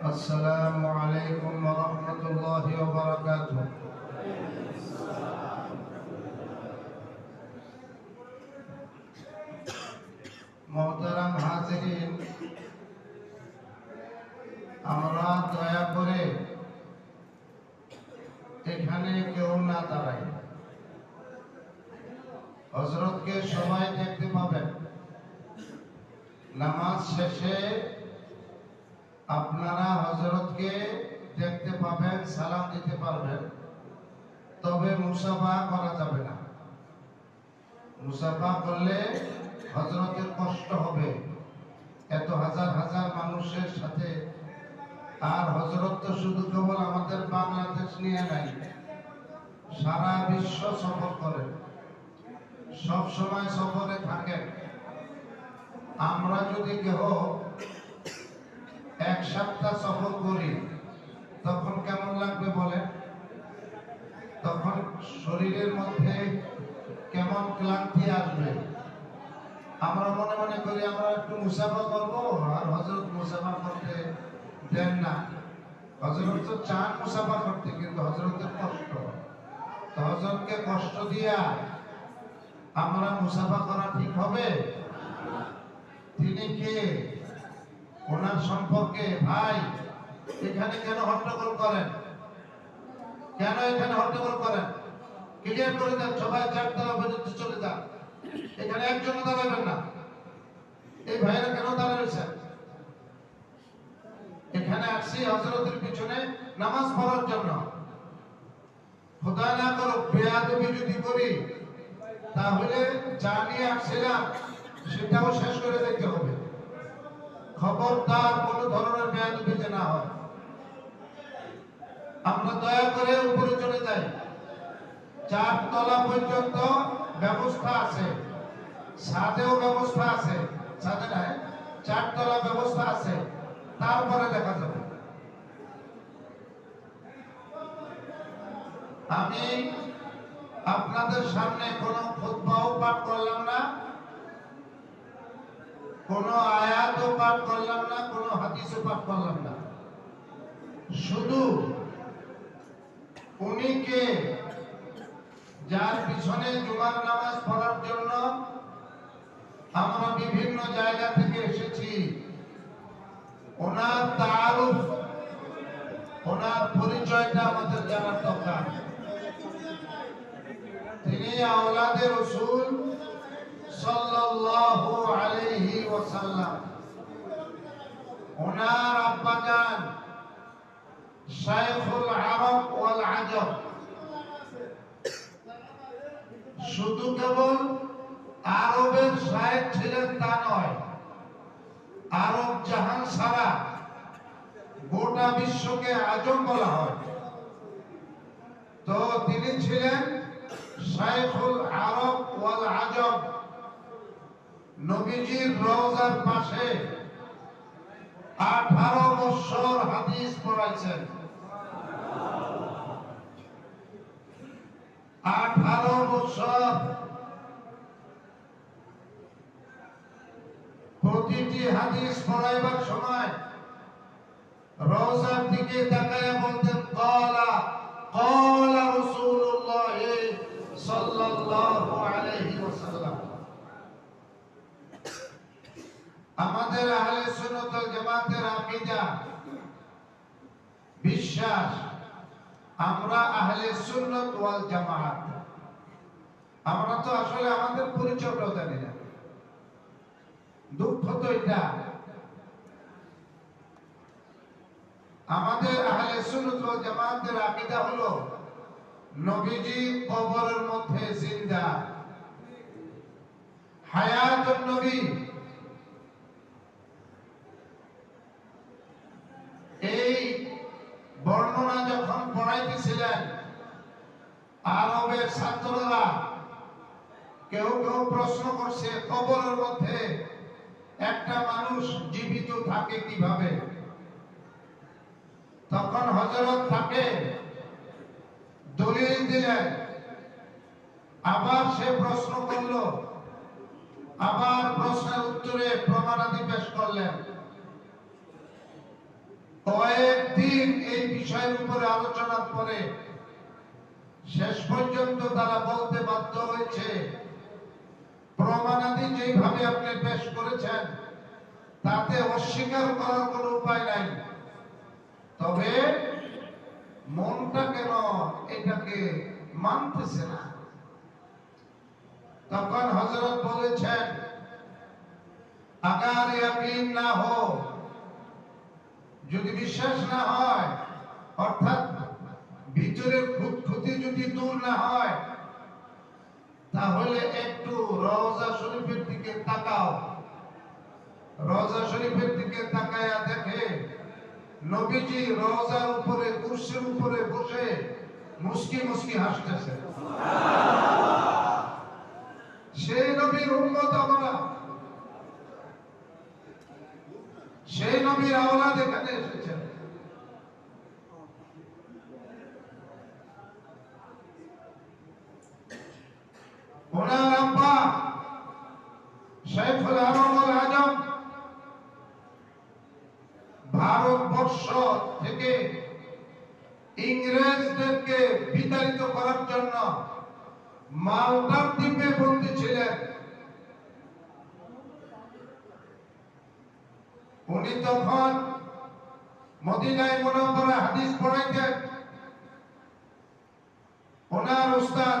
السلام عليكم ورحمة الله وبركاته. मोहतरम हाजिरीन, আমরা দয়া করে এখানে কেউ না দাঁড়াই। হযরতকে সবাই দেখতে পাবেন। নামাজ শেষে আপনারা হযরতকে দেখতে পাবেন, সালাম দিতে পারবেন, তবে মুসাফা করা যাবে না। মুসাফা করলে হযরতের কষ্ট হবে, এত হাজার হাজার মানুষের সাথে। আর হযরত তো শুধু কেবল আমাদের বাংলাদেশ নিয়ে নাই, সারা বিশ্ব সফর করেন, সব সময় সফরে থাকেন। আমরা যদি কেহ এক সপ্তাহ সফর করি তখন কেমন লাগবে বলেন? তখন শরীরের মধ্যে কেমন ক্লান্তি আসবে। আমরা মনে মনে করি আমরা একটু মুসাফা করবো, আর হযরত মুসাফা করতে দেন না। হযরত তো চান মুসাফা করতে, কিন্তু হযরতের কষ্ট, তো হযরতকে কষ্ট দিয়া আমরা মুসাফা করা ঠিক হবে? তিনি কে? ওনার সম্পর্কে ভাই এখানে কেন হট্টগোল করেন? কেন এখানে হট্টগোল করেন? ক্লিয়ার করে দেন। সবাই চারতলা পর্যন্ত চলে যান, এখানে একজন দাঁড়াবেন না। এই ভাইরা কেন দাঁড়াচ্ছেন? এখানে আসছি হযরতের পিছনে নামাজ পড়ার জন্য। খোদা না করুক বেয়াদবি যদি করি, তাহলে যা নিয়ে আসছিলাম সেটাও শেষ করে দিতে হবে। খবরদার কোন ধরনের বেয়াদবি যেন না হয়। আমরা দয়া করে উপরে চলে যাই। 4 তলা পর্যন্ত ব্যবস্থা আছে, ছাদেও ব্যবস্থা আছে। ছাদে নাই, 4 তলা ব্যবস্থা আছে, তারপরে দেখা যাবে। আমি আপনাদের সামনে কোনো খুতবাও পাঠ করলাম না, কোনো আয়াতও পাঠ করলাম না, কোনো হাদিসও পাঠ করলাম না। শুধু উনি কে, যার পিছনে জুমার নামাজ পড়ার জন্য আমরা বিভিন্ন জায়গা থেকে এসেছি, ওনার তাআরুফ, ওনার পরিচয়টা আমাদের জানার দরকার। তিনি আওলাদে রাসূল সাল্লাল্লাহু আলাইহি ওয়াসাল্লাম। ওনার আব্বাজান শাইখুল আরব ওয়াল আজম। শুধু কেবল আরবের শায়েখ ছিলেন তা নয়, আরব জাহান সারা গোটা বিশ্বকে আজম বলা হয়। তো তিনি ছিলেন শাইখুল আরব ওয়াল আজম। নবীজির রওজার পাশে 18 বছর হাদিস পড়াইছেন। 18 বছর প্রতিটি হাদিস পড়াইবার সময় রওজার দিকে তাকায়া বলতেন, ক্বালা ক্বালা রাসূলুল্লাহ সাল্লাল্লাহু আলাইহি ওয়াসাল্লাম। আমাদের আহলে সুন্নাত ওয়াল জামাতের আকীদা, বিশ্বাস, আমরা আহলে সুন্নাত ওয়াল জামাত। আমরা তো আসলে আমাদের পরিচয়টাও জানি না। দুঃখ তো এটা। আমাদের আহলে সুন্নাত ওয়াল জামাতের আকীদা হলো নবীজি কবরের মধ্যে জিন্দা, হায়াতুন নবী। এই বর্ণনা যখন পড়াইতেছিলেন আরবের ছাত্ররা, কেউ কেউ প্রশ্ন করছে কবরের মধ্যে একটা মানুষ জীবিত থাকে কিভাবে? তখন হযরত তাকে দলিল দিলেন। আবার সে প্রশ্ন করলো, আবার প্রশ্নের উত্তরে প্রমাণাদি পেশ করলেন। কয়েকদিন এই বিষয়ের উপরে আলোচনার পরে শেষ পর্যন্ত তারা বলতে বাধ্য হয়েছে, প্রমাণাদি যেভাবে আপনি পেশ করেছেন তাতে অস্বীকার করার কোনো উপায় নাই, তবে মনটা কেন এটাকে মানতেছে না। তখন হযরত বলেছেন, আগার ইয়াকিন না হো, যদি বিশ্বাস না হয়, অর্থাৎ ভিতরের খুঁতখুঁতি যদি দূর না হয়, তাহলে একটু রওজা শরীফের দিকে তাকাও। রওজা শরীফের দিকে তাকায়া দেখে নবীজি রওজার উপরে কুরসির উপরে বসে মুস্কি মুস্কি হাসতেছে। সেই নবীর উম্মত আমরা, সেই নবীর আওলাদ এখানে এসেছেন। ওনার আব্বা শাইখুল আরব আল আজম ভারতবর্ষ থেকে ইংরেজদেরকে বিতাড়িত করার জন্য মালটার দ্বীপে বন্দী ছিলেন। উনি তখন মদিনায় মুনাওয়ারায় হাদিস পড়াইতেন। ওনার উস্তাদ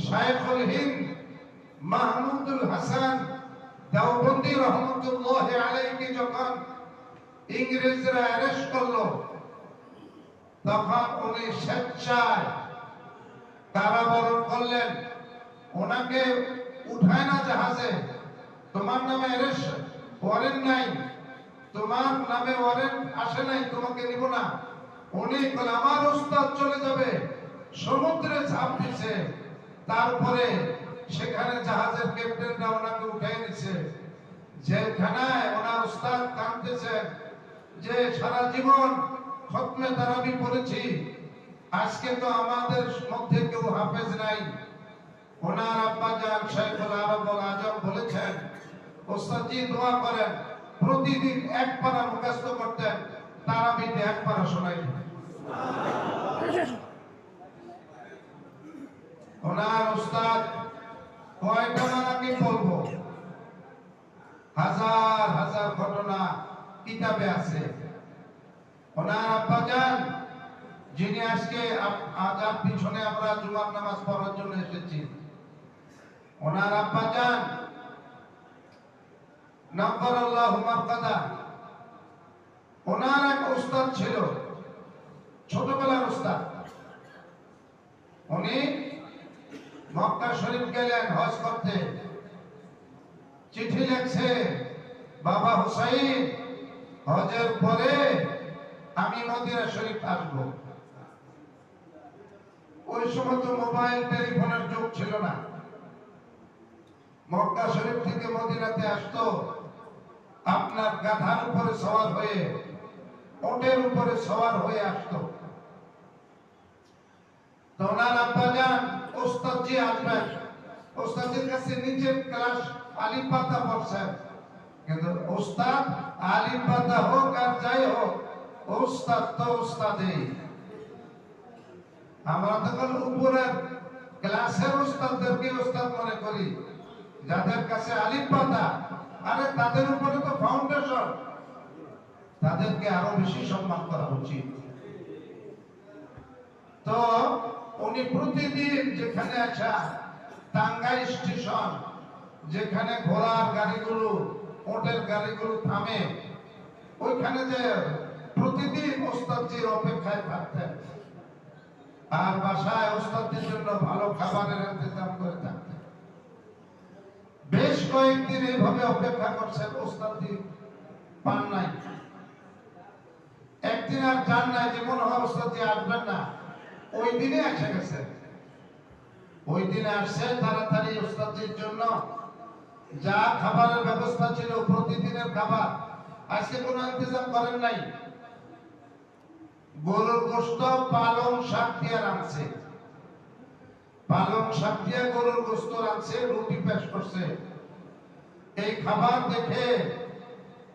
শাইখুল হিন্দ মাহমুদুল হাসান দেওবন্দি রহমতুল্লাহি আলাইহি যখন ইংরেজরা অ্যারেস্ট করলো, তখন উনি স্বেচ্ছায় কারাবরণ করলেন। ওনাকে উঠায় না জাহাজে, তোমার নামে অ্যারেস্ট ওয়ারেন্ট নাই, তোমার নামে ওয়ারেন্ট আসে নাই, তোমাকে নিব না। উনি বলে আমার উস্তাদ চলে যাবে, সমুদ্রে ঝাঁপ দিছে। তারপরে সেখানে জাহাজের ক্যাপ্টেনরা ওনাকে উঠাই নিছে জেলখানায়। ওনার উস্তাদ কাঁদতেছেন যে সারা জীবন খতমে তারাবি পড়েছি, আজকে তো আমাদের মধ্যে কেউ হাফেজ নাই। ওনার আব্বা জান শাইখুল আরব আল আজম বলেছেন, ওস্তাদজি দোয়া করেন, প্রতিদিন এক পারা মুখস্থ করতেন, তারাবিতে এক পারা শোনাই। ওনার উস্তাদ কয়টা নাকি বলবো, হাজার হাজার ঘটনা কিতাবে আছে। ওনার আব্বা জান, যিনি আজকে আজাদ পিছনে আমরা জুমার নামাজ পড়ার জন্য এসেছি, ওনার আব্বা জান নাফারাল্লাহু মারকাদা, ওনার এক উস্তাদ ছিল, ছোটবেলার উস্তাদ। উনি মক্কা শরীফ গেলেন হজ করতে, চিঠি লিখছে, বাবা হুসাইন হজের পরে আমি মদিনা শরীফ আসবো। ওই সময় তো মোবাইল টেলিফোনের যুগ ছিল না। মক্কা শরীফ থেকে মদিনাতে আসতো আপনার গাধার উপরে সওয়ার হয়ে, ওটের উপরে সওয়ার হয়ে আসতো। তো ওনার আব্বা জান ওস্তাদজি আসবেন, ওস্তাদের কাছে নিচের ক্লাস আলিফ পাতা পড়ছেন, কিন্তু ওস্তাদ আলিফ পাতা হোক আর যাই হোক, ওস্তাদ তো ওস্তাদই। আমরা তখন উপরের ক্লাসের ওস্তাদদেরকে ওস্তাদ মনে করি, যাদের কাছে আলিফ পাতা, আরে তাদের উপরে তো ফাউন্ডেশন, তাদেরকে আরো বেশি সম্মান করা উচিত। তো উনি প্রতিদিন যেখানে আছে টাঙ্গাইল স্টেশন, যেখানে ঘোড়ার গাড়িগুলো ওটের গাড়িগুলো থামে, ওইখানে যে প্রতিদিন ওস্তাদজির অপেক্ষায় থাকতেন, আর বাসায় ওস্তাদজির জন্য ভালো খাবারের ইন্তজাম করে থাকতেন। বেশ কয়েকদিন এইভাবে অপেক্ষা করছেন, ওস্তাদজি পান নাই। একদিন আর জান নাই যে মনে হয় ওস্তাদজি আসবেন না, ওই দিনে এসে গেছেন। ওই দিনে আসছেন তাড়াতাড়ি ওস্তাদজির জন্য যা খাবারের ব্যবস্থা ছিল, প্রতিদিনের খাবার, আজকে কোনো ইন্তজাম করেন নাই। গরুর গোশত পালং শাক দিয়ে রাঁধছে, পালং শাক দিয়ে গরুর গোশত রাঁধছে, রুটি পেশ করছে। এই খাবার দেখে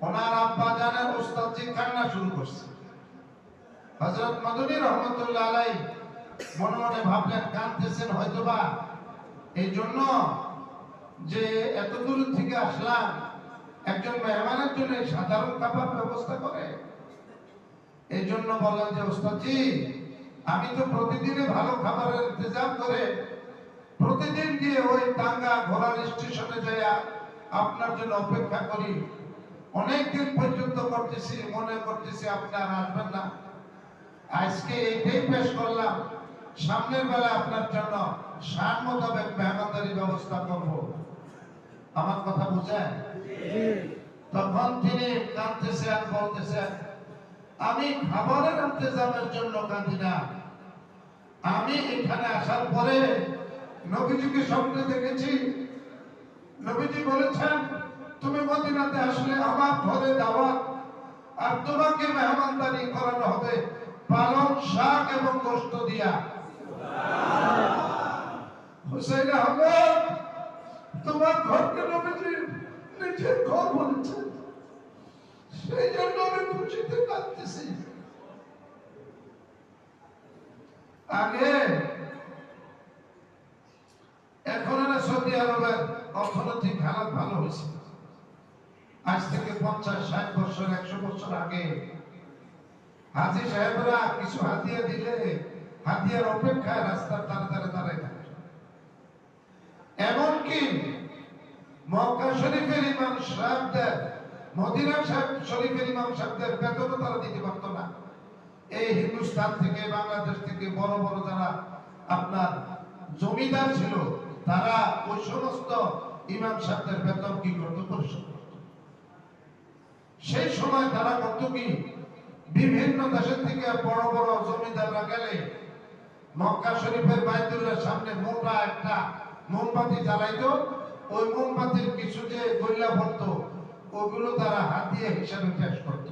ওনার আব্বা জানের উস্তাদজি কান্না শুরু করছে। হযরত মদনী রহমাতুল্লাহ আলাইহি মনে মনে ভাবলেন কাঁদতেছেন হয়তোবা এই জন্য যে এত দূর থেকে আসলাম, একজন মেহমানের জন্য সাধারণ খাবার ব্যবস্থা করে। এই জন্য বললেন যে ওস্তাদজি, আমি তো প্রতিদিনই ভালো খাবারের ইন্তজাম করে প্রতিদিন গিয়ে ওই টাঙ্গা ঘোড়ার স্টেশনে যাইয়া আপনার জন্য অপেক্ষা করি, অনেকদিন পর্যন্ত করতেছি, মনে করতেছি আপনার আসবেন না। আজকে এইটাই পেশ করলাম, সামনের বেলা আপনার জন্য শান মোতাবেক মেহমানদারি ব্যবস্থা করব। আমার কথা বুঝেন? তখন তিনি কাঁদতেছে আর বলতেছেন, আমি খাবারের ইন্তজামের জন্য কাঁদি না, আমি এখানে আসার পরে নবীজিকে স্বপ্নে দেখেছি। নবীজি বলেছেন তুমি মদিনাতে আসলে আমার ঘরে দাওয়াত, আর তোমাকে মেহমানদারি করানো হবে পালং শাক এবং গোশত দিয়া। হুসাইন আহমদ, তোমার ঘরকে নবীজি নিজের ঘর বলেছেন, সেই জন্য আমি খুশিতে কাঁদতেছি। আগে এখন সৌদি আরবের অর্থনৈতিক হালাত ভালো হয়েছে। আজ থেকে 50-60 বছর 100 বছর আগে হাজী সাহেবরা কিছু হাতিয়া দিলে হাতিয়ার অপেক্ষায় রাস্তার ধারে ধারে দাঁড়ায় থাকে। এমনকি মক্কা শরীফের ইমাম সাহেবদের, মদিনা শরীফের ইমাম সাহেবদের বেতনও তারা দিতে পারতো না। এই হিন্দুস্তান থেকে, বাংলাদেশ থেকে বড় বড় যারা আপনার জমিদার ছিল, তারা ওই সমস্ত ইমাম সাহেবদের বেতন কি করত? পরিশোধ করত। সেই সময় তারা করত কি, বিভিন্ন দেশের থেকে বড় বড় জমিদাররা গেলে মক্কা শরীফের বাইতুল্লাহর সামনে মোটা একটা মোমবাতি জ্বালাইতো। ওই মোমবাতির কিছু যে গইলা পড়তো, ওগুলো তারা হাতিয়া হিসাবে পেশ করত।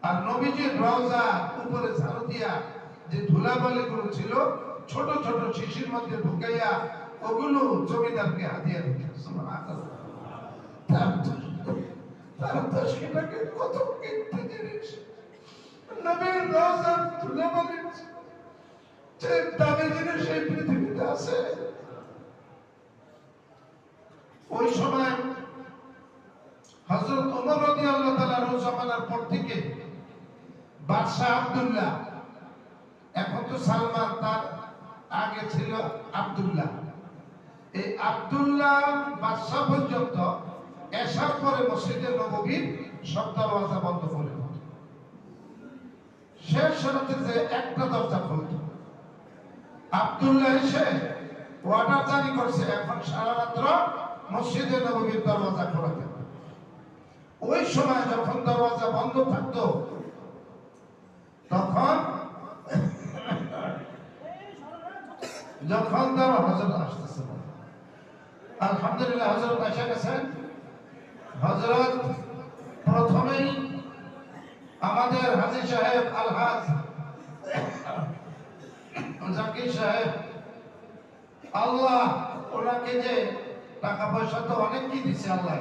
আর নবীজির রওজা উপরে ঝাড়ু দিয়া যে ধুলাবালি গুলো ছিল, ছোট ছোট শিশির মধ্যে ঢুকাইয়া ওগুলো জমিদারকে হাতিয়া দিত। তারা তো সেটাকে কত কিনতে জিনিস, নবীর রওজার ধুলাবালি যে দামি জিনিস এই পৃথিবীতে আছে। ওই সময় হযরত ওমর রাদিয়াল্লাহু তাআলা জামানার পর থেকে বাদশা আব্দুল্লাহ, এখন তো সালমান, তার আগে ছিল আব্দুল্লাহ, এই আব্দুল্লাহ বাদশা পর্যন্ত এশার পরে মসজিদে নববীর সব দরজা বন্ধ করে দিত। শেষ রাতে যে একটা দরজা খুলত, আব্দুল্লাহ এসে অর্ডার জারি করছে এখন সারা রাত্র মসজিদে নববীর দরজা খোলা থাকবে। ওই সময় যখন দরজা বন্ধ থাকতো, তখন যখন তারা হযরত আসতেছে, আলহামদুলিল্লাহ হযরত এসে গেছেন। হযরত প্রথমেই আমাদের হাজী সাহেব আলহাজ জাকির সাহেব, আল্লাহ ওনাকে যে টাকা পয়সা তো অনেক কি দিচ্ছে আল্লাহ,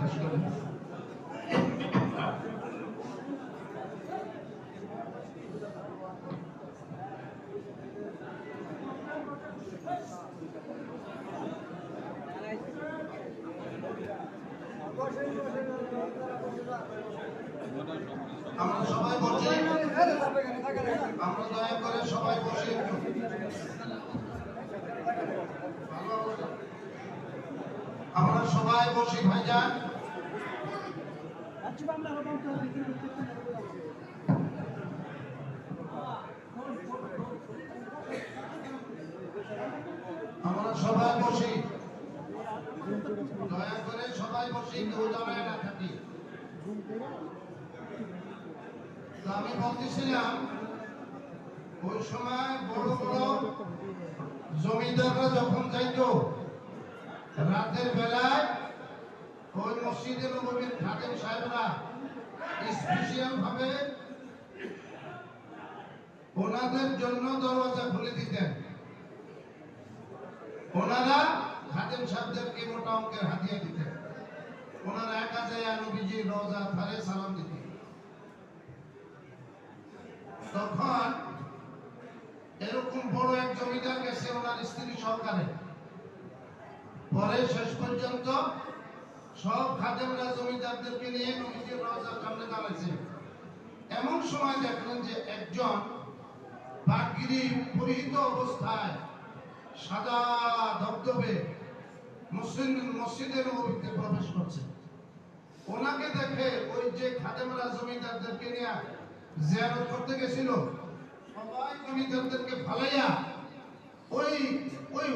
শেষ করে আমরা সবাই বসে, আমরা দয়া করে সবাই বসে একটু আমরা সবাই বসি ভাইজান। আমরা সবাই বসি, দয়া করে সবাই বসি, কেউ দাঁড়ায় না থাকি। আমি বলতেছিলাম ওই সময় বড় বড় জমিদাররা যখন যাইতো রাতের বেলায়, ওই মসজিদে নববীর খাদেম সাহেবরা স্পেশাল ভাবে ওনাদের জন্য দরওয়াজা খুলে দিতেন। ওনারা খাদেম সাহেবদেরকে মোটা অঙ্কের হাদিয়া দিতেন। ওনারা একা যায় নবীজির রওজা ধারে সালাম দিতেন। তখন এরকম বড় এক জমিদার গেছে ওনার স্ত্রী সহকারে। পরে শেষ পর্যন্ত সব খাদেমরা জমিদারদেরকে নিয়ে নবীজির রওজার সামনে দাঁড়াইছে। এমন সময় দেখলেন যে একজন পাগড়ি পরিহিত অবস্থায় সাদা ধবধবে মসজিদের নববীতে প্রবেশ করছে। ওনাকে দেখে ওই যে খাদেমরা জমিদারদেরকে নিয়ে জিয়ারত করতে গেছিল, সবাই জমিদারদেরকে ফালাইয়া ওই